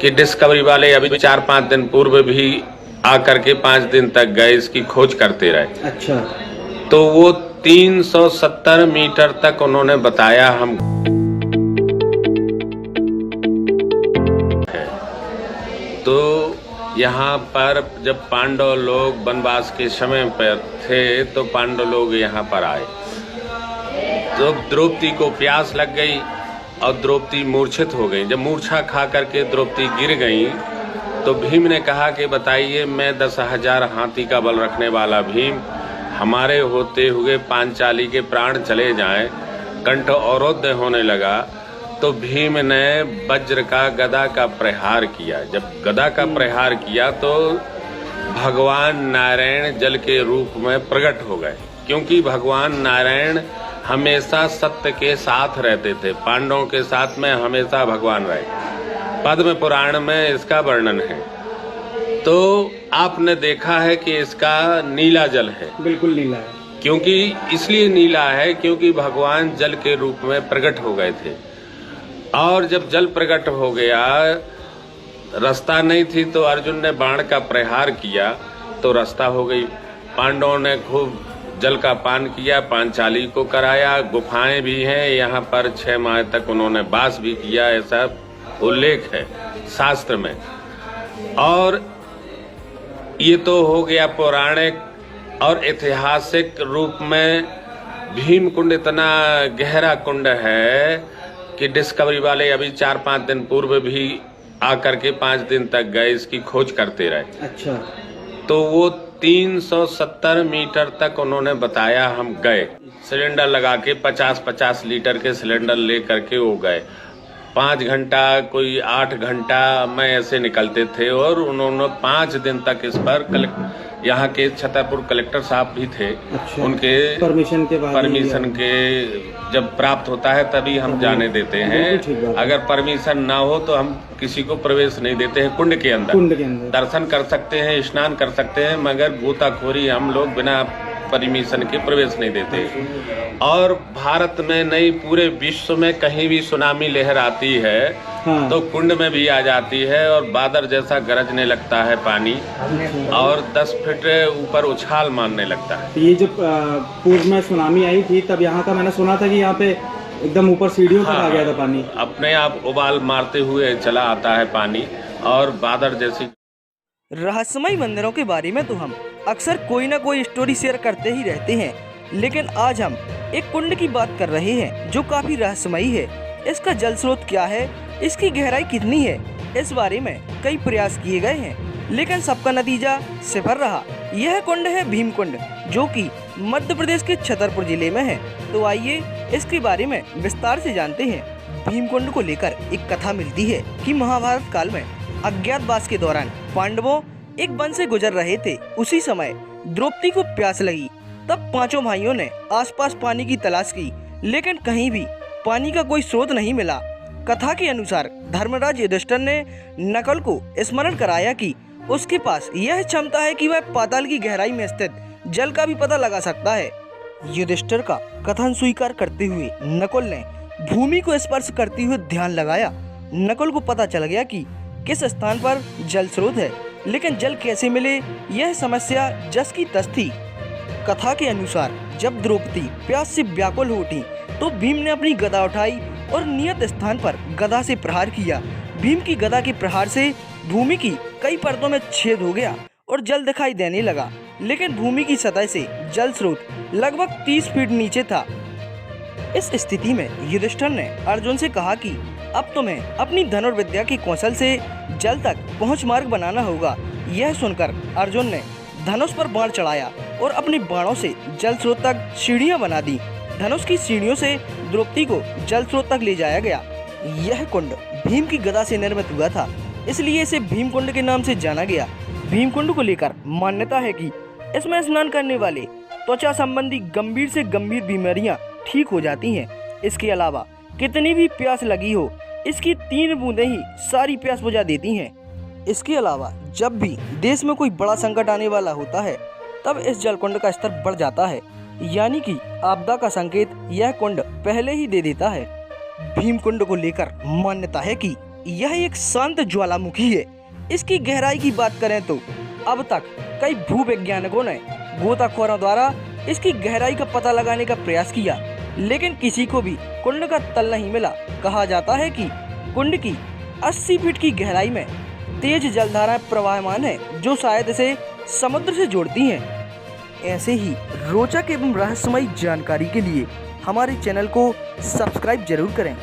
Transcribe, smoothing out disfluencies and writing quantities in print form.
कि डिस्कवरी वाले अभी 4-5 दिन पूर्व भी आकर के 5 दिन तक गए, इसकी खोज करते रहे। अच्छा। तो वो 370 मीटर तक उन्होंने बताया हम है। तो यहाँ पर जब पांडव लोग वनवास के समय पर थे तो पांडव लोग यहाँ पर आए, तो द्रौपदी को प्यास लग गई और द्रौपदी मूर्छित हो गई। जब मूर्छा खा करके द्रौपदी गिर गई तो भीम ने कहा कि बताइए, मैं 10,000 हाथी का बल रखने वाला भीम, हमारे होते हुए पांचाली के प्राण चले जाएं, कंठ अवरोध होने लगा। तो भीम ने वज्र का गदा का प्रहार किया। जब गदा का प्रहार किया तो भगवान नारायण जल के रूप में प्रकट हो गए, क्योंकि भगवान नारायण हमेशा सत्य के साथ रहते थे। पांडवों के साथ में हमेशा भगवान रहे। पद्म पुराण में इसका वर्णन है। तो आपने देखा है कि इसका नीला जल है, बिल्कुल नीला है। क्योंकि इसलिए नीला है क्योंकि भगवान जल के रूप में प्रकट हो गए थे। और जब जल प्रकट हो गया, रास्ता नहीं थी, तो अर्जुन ने बाण का प्रहार किया तो रास्ता हो गई। पांडवों ने खूब जल का पान किया, पांचाली को कराया। गुफाएं भी हैं यहाँ पर, 6 माह तक उन्होंने वास भी किया, ऐसा उल्लेख है शास्त्र में। और ये तो हो गया पौराणिक। और ऐतिहासिक रूप में भीम कुंड इतना गहरा कुंड है कि डिस्कवरी वाले अभी 4-5 दिन पूर्व भी आकर के 5 दिन तक गए, इसकी खोज करते रहे। अच्छा। तो वो 370 मीटर तक उन्होंने बताया हम गए। सिलेंडर लगा के 50-50 लीटर के सिलेंडर ले करके वो गए। 5 घंटा, कोई 8 घंटा में ऐसे निकलते थे। और उन्होंने 5 दिन तक इस पर यहाँ के छतरपुर कलेक्टर साहब भी थे। अच्छा। उनके परमिशन के जब प्राप्त होता है तभी हम जाने देते हैं। अगर परमिशन ना हो तो हम किसी को प्रवेश नहीं देते हैं कुंड के अंदर। दर्शन कर सकते हैं, स्नान कर सकते हैं, मगर गोताखोरी हम लोग बिना परमिशन के प्रवेश नहीं देते। और भारत में नहीं, पूरे विश्व में कहीं भी सुनामी लहर आती है तो कुंड में भी आ जाती है और बादल जैसा गरजने लगता है पानी, और 10 फीट ऊपर उछाल मारने लगता है। तो ये जब पूर्व में सुनामी आई थी तब यहाँ का मैंने सुना था कि यहाँ पे एकदम ऊपर सीढ़ियों तक आ गया था पानी। अपने आप उबाल मारते हुए चला आता है पानी और बादल जैसी। रहस्यमय मंदिरों के बारे में तो हम अक्सर कोई ना कोई स्टोरी शेयर करते ही रहते हैं, लेकिन आज हम एक कुंड की बात कर रहे हैं जो काफी रहस्यमयी है। इसका जल स्रोत क्या है, इसकी गहराई कितनी है, इस बारे में कई प्रयास किए गए हैं, लेकिन सबका नतीजा सिफर रहा। यह कुंड है भीम कुंड, जो कि मध्य प्रदेश के छतरपुर जिले में है। तो आइए इसके बारे में विस्तार से जानते हैं। भीम कुंड को लेकर एक कथा मिलती है कि महाभारत काल में अज्ञातवास के दौरान पांडवों एक वन से गुजर रहे थे। उसी समय द्रौपदी को प्यास लगी। तब 5 भाइयों ने आसपास पानी की तलाश की, लेकिन कहीं भी पानी का कोई स्रोत नहीं मिला। कथा के अनुसार धर्मराज युधिष्ठिर ने नकुल को स्मरण कराया कि उसके पास यह क्षमता है कि वह पाताल की गहराई में स्थित जल का भी पता लगा सकता है। युधिष्ठिर का कथन स्वीकार करते हुए नकुल ने भूमि को स्पर्श करते हुए ध्यान लगाया। नकुल को पता चल गया कि किस स्थान पर जल स्रोत है, लेकिन जल कैसे मिले यह समस्या जस की तस थी। कथा के अनुसार जब द्रौपदी प्यास से व्याकुल हो उठी तो भीम ने अपनी गदा उठाई और नियत स्थान पर गदा से प्रहार किया। भीम की गदा के प्रहार से भूमि की कई परतों में छेद हो गया और जल दिखाई देने लगा, लेकिन भूमि की सतह से जल स्रोत लगभग 30 फीट नीचे था। इस स्थिति में युधिष्ठिर ने अर्जुन से कहा कि अब तुम्हें अपनी धनुर्विद्या के कौशल से जल तक पहुंच मार्ग बनाना होगा। यह सुनकर अर्जुन ने धनुष पर बाण चढ़ाया और अपने बाणों से जल स्रोत तक सीढ़ियां बना दी। धनुष की सीढ़ियों से द्रौपदी को जल स्रोत तक ले जाया गया। यह कुंड भीम की गदा से निर्मित हुआ था, इसलिए इसे भीम कुंड के नाम से जाना गया। भीम कुंड को लेकर मान्यता है कि इसमें स्नान करने वाले त्वचा संबंधी गंभीर से गंभीर बीमारियां ठीक हो जाती हैं। इसके अलावा कितनी भी प्यास लगी हो, इसकी 3 बूंदें ही सारी प्यास बुझा देती हैं। इसके अलावा जब भी देश में कोई बड़ा संकट आने वाला होता है तब इस जल कुंड का स्तर बढ़ जाता है, यानी कि आपदा का संकेत यह कुंड पहले ही दे देता है। भीम कुंड को लेकर मान्यता है कि यह एक शांत ज्वालामुखी है। इसकी गहराई की बात करें तो अब तक कई भूवैज्ञानिकों ने गोताखोरों द्वारा इसकी गहराई का पता लगाने का प्रयास किया, लेकिन किसी को भी कुंड का तल नहीं मिला। कहा जाता है कि कुंड की 80 फीट की गहराई में तेज जलधाराएं प्रवाहमान है, जो शायद इसे समुद्र से जोड़ती हैं। ऐसे ही रोचक एवं रहस्यमयी जानकारी के लिए हमारे चैनल को सब्सक्राइब जरूर करें।